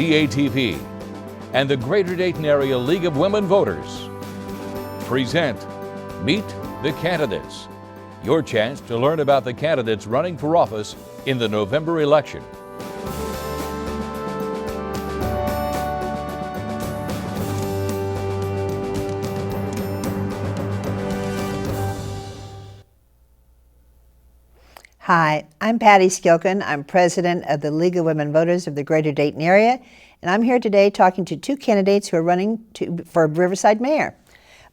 DATV, and the Greater Dayton Area League of Women Voters present Meet the Candidates, your chance to learn about the candidates running for office in the November election. Hi, I'm Patty Skilkin. I'm president of the League of Women Voters of the Greater Dayton Area, and I'm here today talking to two candidates who are running for Riverside Mayor,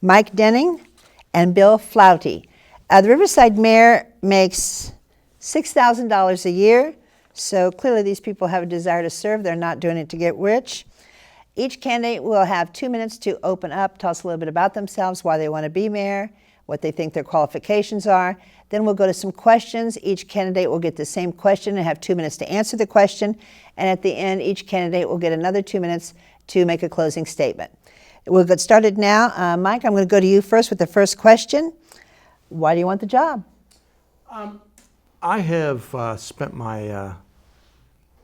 Mike Denning and Bill Flauty. The Riverside Mayor makes $6,000 a year, so clearly these people have a desire to serve. They're not doing it to get rich. Each candidate will have 2 minutes to open up, tell us a little bit about themselves, why they want to be mayor, what they think their qualifications are. Then we'll go to some questions. Each candidate will get the same question and have 2 minutes to answer the question. And at the end, each candidate will get another 2 minutes to make a closing statement. We'll get started now. Mike, I'm going to go to you first with the first question. Why do you want the job? I have spent my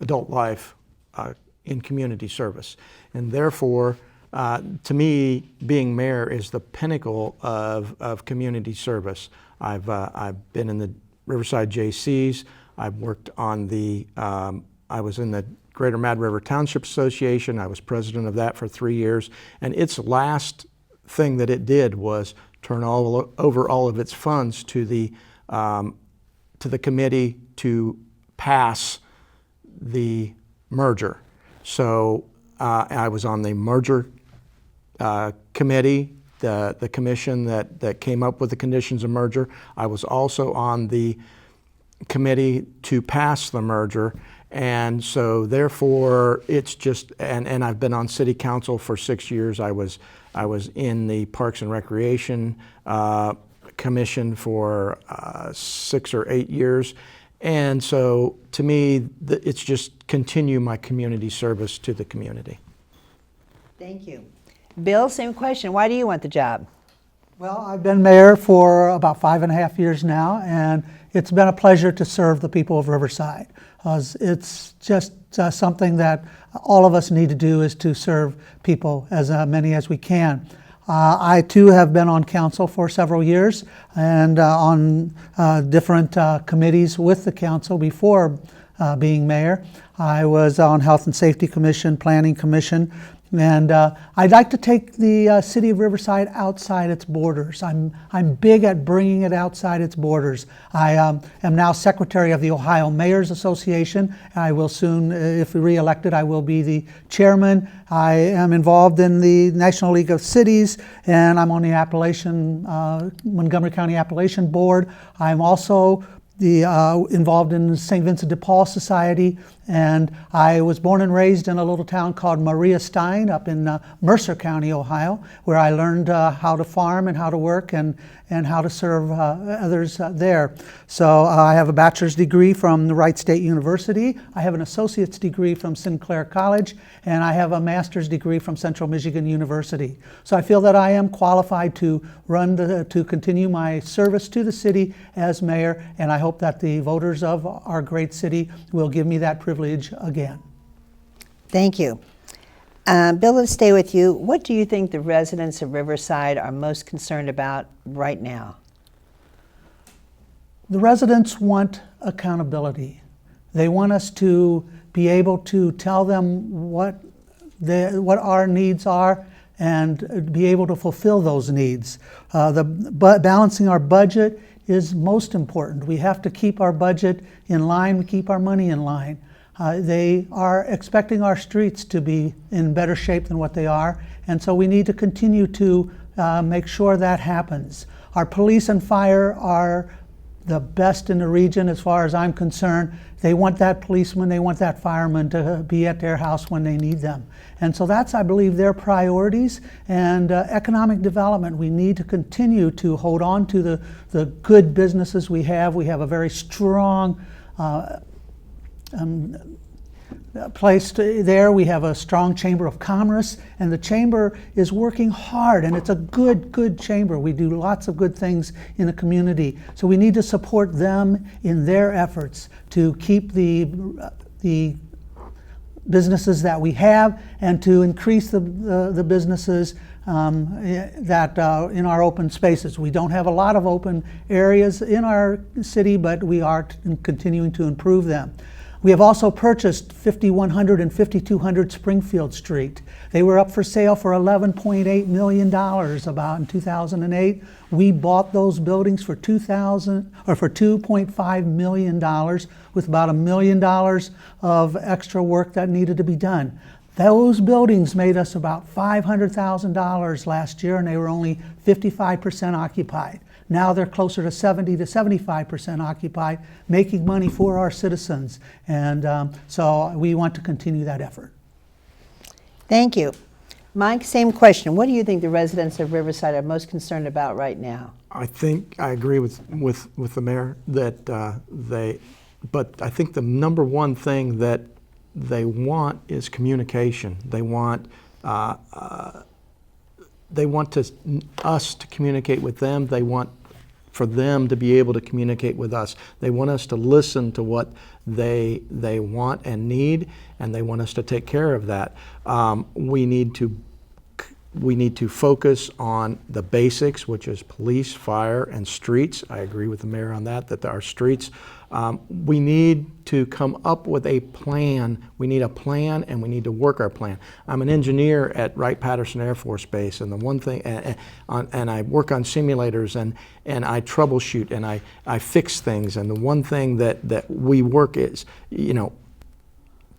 adult life in community service, and therefore, to me, being mayor is the pinnacle of community service. I've been in the Riverside JCs. I've worked on I was in the Greater Mad River Township Association. I was president of that for 3 years, and its last thing that it did was turn over all of its funds to the committee to pass the merger. So I was on the merger committee, the commission that came up with the conditions of merger. I was also on the committee to pass the merger, and so therefore it's just, and I've been on city council for 6 years. I was in the Parks and Recreation Commission for 6 or 8 years, and so to me it's just continue my community service to the community. Thank you. Bill, same question. Why do you want the job? Well, I've been mayor for about 5.5 years now, and it's been a pleasure to serve the people of Riverside. It's just something that all of us need to do, is to serve people, as many as we can. I too have been on council for several years and on different committees with the council before being mayor. I was on Health and Safety Commission, Planning Commission, and I'd like to take the city of Riverside outside its borders. I'm big at bringing it outside its borders. I am now secretary of the Ohio Mayors Association. I will soon, if re-elected, I will be the chairman. I am involved in the National League of Cities, and I'm on the Montgomery County Appellation Board. I'm also involved in the St. Vincent de Paul Society, and I was born and raised in a little town called Maria Stein up in Mercer County, Ohio, where I learned how to farm and how to work and how to serve others there. So I have a bachelor's degree from the Wright State University. I have an associate's degree from Sinclair College, and I have a master's degree from Central Michigan University. So I feel that I am qualified to to continue my service to the city as mayor, and I hope that the voters of our great city will give me that privilege again. Thank you. Bill, let's stay with you. What do you think the residents of Riverside are most concerned about right now? The residents want accountability. They want us to be able to tell them what our needs are and be able to fulfill those needs. Balancing our budget is most important. We have to keep our budget in line, we keep our money in line. They are expecting our streets to be in better shape than what they are, and so we need to continue to make sure that happens. Our police and fire are the best in the region as far as I'm concerned. They want that policeman, they want that fireman to be at their house when they need them. And so that's, I believe, their priorities. And economic development, we need to continue to hold on to the good businesses we have. We have a very strong place there. We have a strong chamber of commerce, and the chamber is working hard, and it's a good chamber. We do lots of good things in the community, so we need to support them in their efforts to keep the businesses that we have and to increase the businesses that in our open spaces. We don't have a lot of open areas in our city, but we are continuing to improve them. We have also purchased 5100 and 5200 Springfield Street. They were up for sale for $11.8 million about in 2008. We bought those buildings for $2.5 million with about $1 million of extra work that needed to be done. Those buildings made us about $500,000 last year, and they were only 55% occupied. Now they're closer to 70 to 75% occupied, making money for our citizens. And so we want to continue that effort. Thank you. Mike, same question. What do you think the residents of Riverside are most concerned about right now? I think I agree with the mayor that but I think the number one thing that they want is communication. They want us to communicate with them. They want for them to be able to communicate with us. They want us to listen to what they want and need, and they want us to take care of that. We need to focus on the basics, which is police, fire, and streets. I agree with the mayor on that our streets, we need to come up with a plan. We need a plan, and we need to work our plan. I'm an engineer at Wright-Patterson Air Force Base, and the one thing, and I work on simulators, and I troubleshoot, and I fix things, and the one thing that we work is,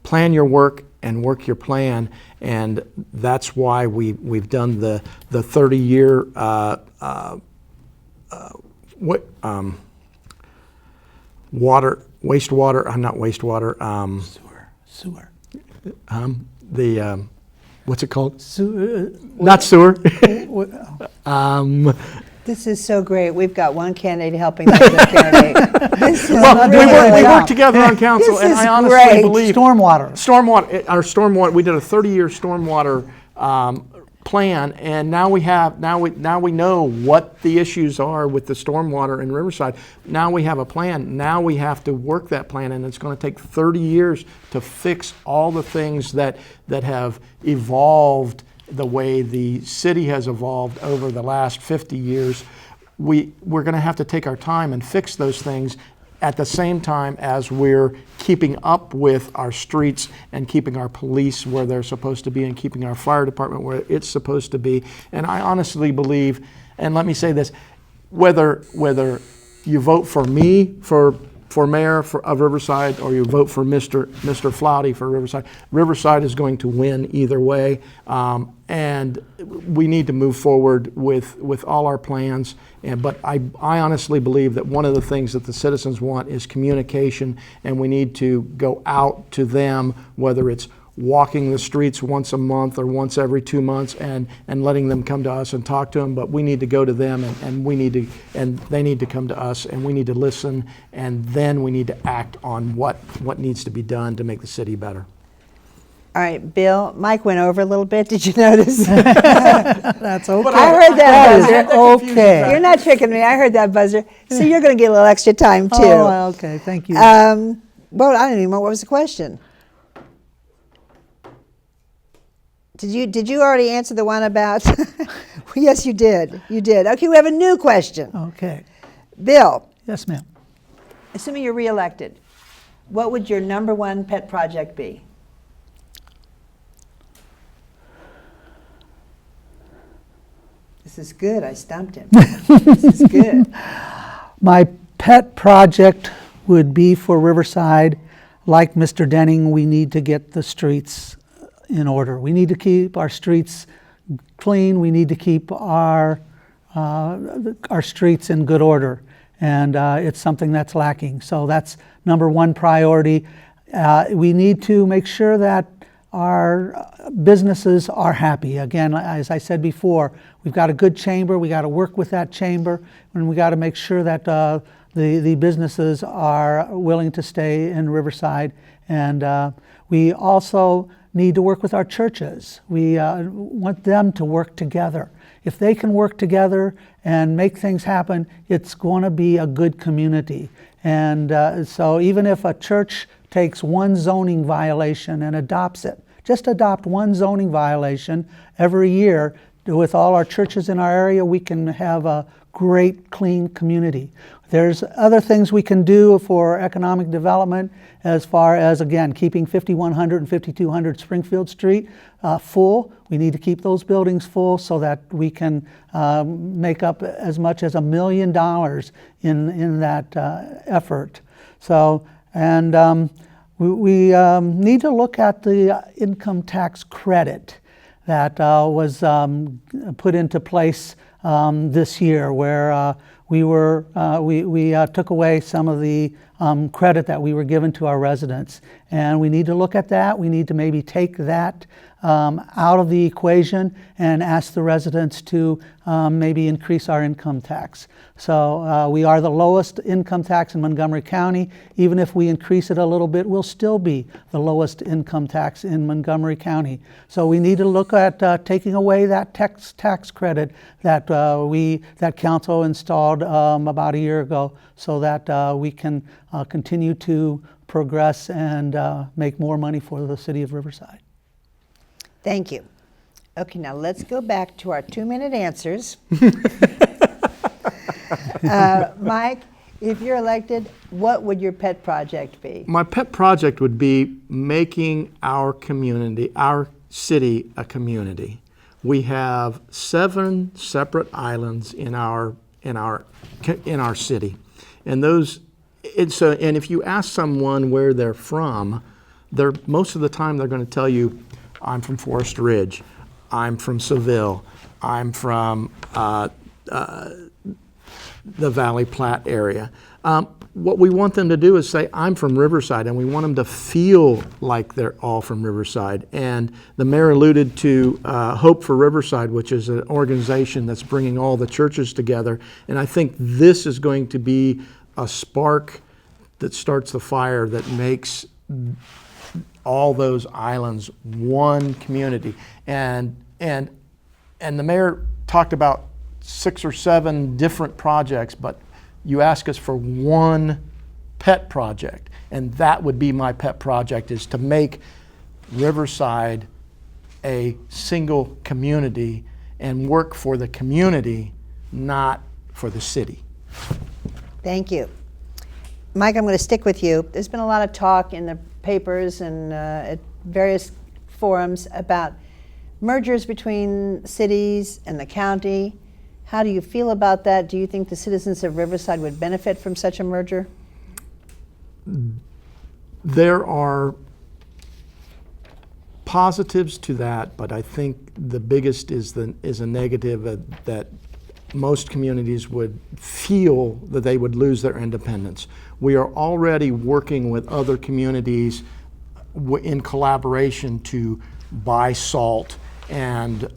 plan your work and work your plan, and that's why we've done the 30-year Sewer. What's it called? Not sewer. This is so great. We've got one candidate helping the other candidate. This is We really work together on council, This and is I honestly great. believe Stormwater. we did a 30-year stormwater plan, and now we know what the issues are with the stormwater in Riverside. Now we have a plan. Now we have to work that plan, and it's going to take 30 years to fix all the things that have evolved the way the city has evolved over the last 50 years. We're going to have to take our time and fix those things at the same time as we're keeping up with our streets and keeping our police where they're supposed to be and keeping our fire department where it's supposed to be. And I honestly believe, and let me say this, whether you vote for me for mayor of Riverside, or you vote for Mr. Flouty for Riverside, Riverside is going to win either way. And we need to move forward with all our plans. But I honestly believe that one of the things that the citizens want is communication, and we need to go out to them, whether it's walking the streets once a month or once every 2 months, and letting them come to us and talk to them. But we need to go to them, and they need to come to us, and we need to listen, and then we need to act on what needs to be done to make the city better. All right, Bill, Mike went over a little bit. Did you notice? That's okay. I heard that buzzer. Okay. You're not tricking me. I heard that buzzer. So you're going to get a little extra time, too. Oh, okay. Thank you. Well, I don't even know. What was the question? Did you already answer the one about? Yes, you did. You did. Okay, we have a new question. Okay. Bill, Yes, ma'am. assuming you're reelected, what would your #1 pet project be? This is good. I stumped him. This is good. My pet project would be for Riverside. Like Mr. Denning, we need to get the streets in order. We need to keep our streets clean. We need to keep our streets in good order, and it's something that's lacking. So that's #1 priority. We need to make sure that our businesses are happy. Again, as I said before, we've got a good chamber. We got to work with that chamber, and we got to make sure that the businesses are willing to stay in Riverside. And we also need to work with our churches. We want them to work together. If they can work together and make things happen, it's going to be a good community. And so even if a church takes one zoning violation and adopts it. Just adopt one zoning violation every year. With all our churches in our area, we can have a great, clean community. There's other things we can do for economic development as far as, again, keeping 5100 and 5200 Springfield Street full. We need to keep those buildings full so that we can make up as much as $1 million in that effort. So, and we need to look at the income tax credit that was put into place this year, where we took away some of the credit that we were given to our residents, and we need to look at that. We need to maybe take that out of the equation and ask the residents to maybe increase our income tax. So we are the lowest income tax in Montgomery County. Even if we increase it a little bit, we'll still be the lowest income tax in Montgomery County. So we need to look at taking away that tax credit that that council installed about a year ago, so that we can continue to progress and make more money for the city of Riverside. Thank you. Okay, now let's go back to our 2-minute answers. Mike, if you're elected, what would your pet project be? My pet project would be making our community, our city, a community. We have 7 separate islands in our city, and those. And if you ask someone where they're from, most of the time they're going to tell you, "I'm from Forest Ridge, I'm from Seville, I'm from the Valley Platte area." What we want them to do is say, "I'm from Riverside," and we want them to feel like they're all from Riverside. And the mayor alluded to Hope for Riverside, which is an organization that's bringing all the churches together. And I think this is going to be a spark that starts the fire that makes all those islands one community. And the mayor talked about 6 or 7 different projects, but you ask us for one pet project, and that would be my pet project, is to make Riverside a single community and work for the community, not for the city. Thank you. Mike, I'm going to stick with you. There's been a lot of talk in the papers and at various forums about mergers between cities and the county. How do you feel about that? Do you think the citizens of Riverside would benefit from such a merger? There are positives to that, but I think the biggest is a negative, that most communities would feel that they would lose their independence. We are already working with other communities in collaboration to buy salt and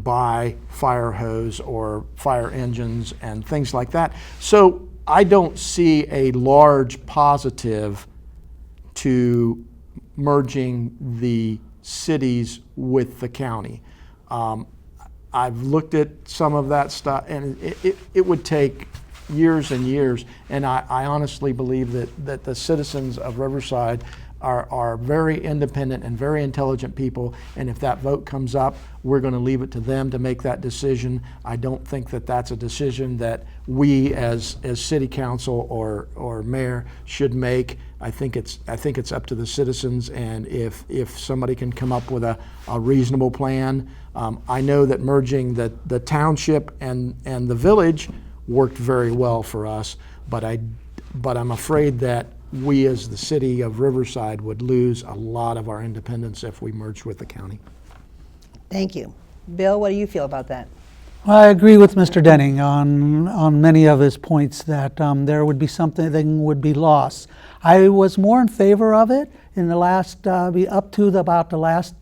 buy fire hose or fire engines and things like that. So I don't see a large positive to merging the cities with the county. I've looked at some of that stuff, and it would take years and years, and I honestly believe that the citizens of Riverside are very independent and very intelligent people, and if that vote comes up, we're going to leave it to them to make that decision. I don't think that that's a decision that we as city council or mayor should make. I think it's up to the citizens, and if somebody can come up with a reasonable plan. I know that merging the township and the village worked very well for us, but I'm afraid that we as the city of Riverside would lose a lot of our independence if we merged with the county. Thank you. Bill, what do you feel about that? I agree with Mr. Denning on many of his points, that there would be something would be lost. I was more in favor of it in the last, up to about the last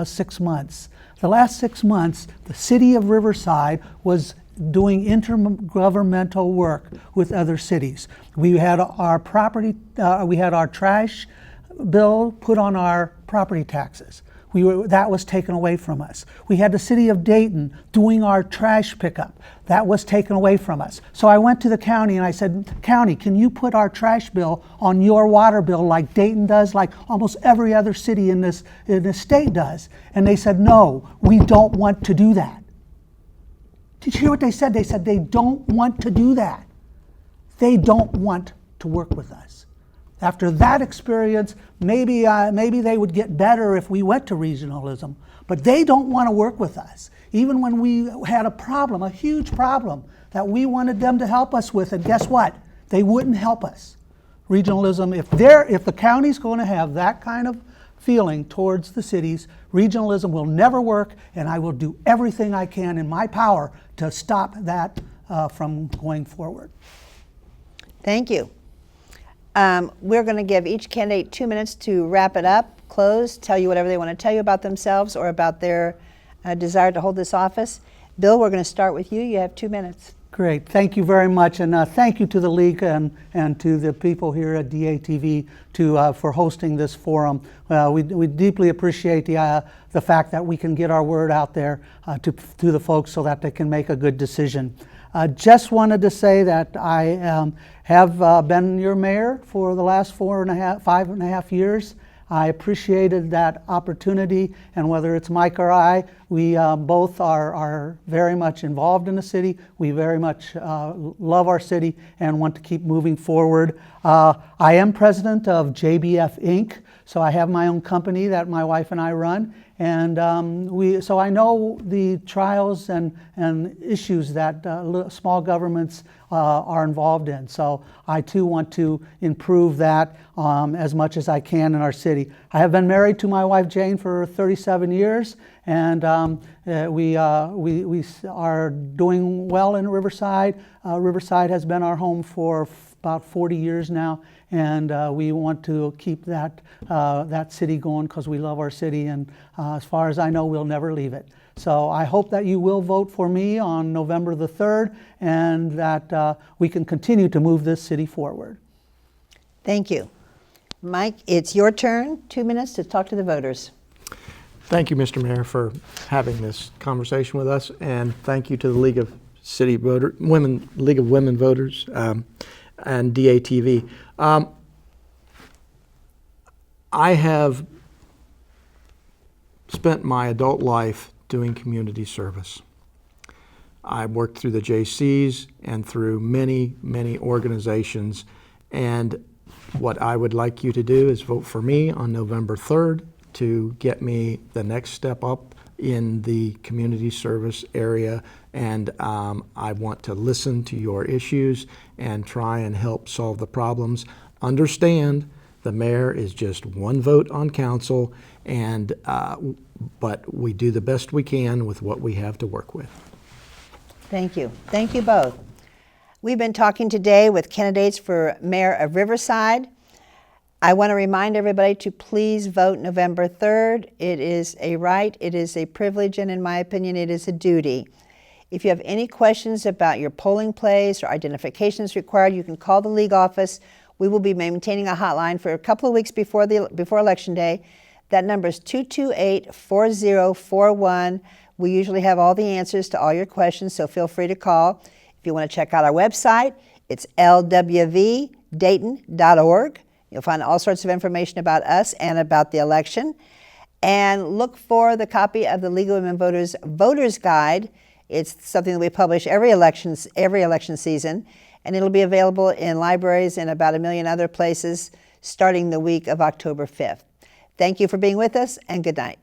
6 months. The last 6 months, the city of Riverside was doing intergovernmental work with other cities. We had our property, we had our trash bill put on our property taxes. That was taken away from us. We had the city of Dayton doing our trash pickup. That was taken away from us. So I went to the county and I said, "County, can you put our trash bill on your water bill like Dayton does, like almost every other city in this state does?" And they said, "No, we don't want to do that." Did you hear what they said? They said they don't want to do that. They don't want to work with us. After that experience, maybe they would get better if we went to regionalism, but they don't want to work with us. Even when we had a problem, a huge problem that we wanted them to help us with, and guess what? They wouldn't help us. Regionalism, if the county's going to have that kind of feeling towards the cities, regionalism will never work, and I will do everything I can in my power to stop that from going forward. Thank you. We're going to give each candidate 2 minutes to wrap it up, close, tell you whatever they want to tell you about themselves or about their desire to hold this office. Bill, we're going to start with you. You have 2 minutes. Great. Thank you very much. And thank you to the League and to the people here at DATV for hosting this forum. We deeply appreciate the fact that we can get our word out there to the folks so that they can make a good decision. Just wanted to say that I have been your mayor for the last 5.5 years. I appreciated that opportunity, and whether it's Mike or I, we both are very much involved in the city. We very much love our city and want to keep moving forward. I am president of JBF Inc., so I have my own company that my wife and I run, and so I know the trials and issues that small governments are involved in. So I too want to improve that as much as I can in our city. I have been married to my wife Jane for 37 years, and we are doing well in Riverside. Riverside has been our home for about 40 years now, and we want to keep that city going because we love our city, and as far as I know, we'll never leave it. So I hope that you will vote for me on November the 3rd, and that we can continue to move this city forward. Thank you. Mike, it's your turn. 2 minutes to talk to the voters. Thank you, Mr. Mayor, for having this conversation with us, and thank you to the League of Women Voters and DATV. I have spent my adult life doing community service. I worked through the JCs and through many, many organizations, and what I would like you to do is vote for me on November 3rd to get me the next step up in the community service area, and I want to listen to your issues and try and help solve the problems. Understand the mayor is just one vote on council, and but we do the best we can with what we have to work with. Thank you. Thank you both. We've been talking today with candidates for mayor of Riverside. I want to remind everybody to please vote November 3rd. It is a right, it is a privilege, and in my opinion, it is a duty. If you have any questions about your polling place or identifications required, you can call the League office. We will be maintaining a hotline for a couple of weeks before Election Day. That number is 228-4041. We usually have all the answers to all your questions, so feel free to call. If you want to check out our website, it's lwvdayton.org. You'll find all sorts of information about us and about the election. And look for the copy of the League of Women Voters Voters Guide. It's something that we publish every election season, and it'll be available in libraries and about 1 million other places starting the week of October 5th. Thank you for being with us, and good night.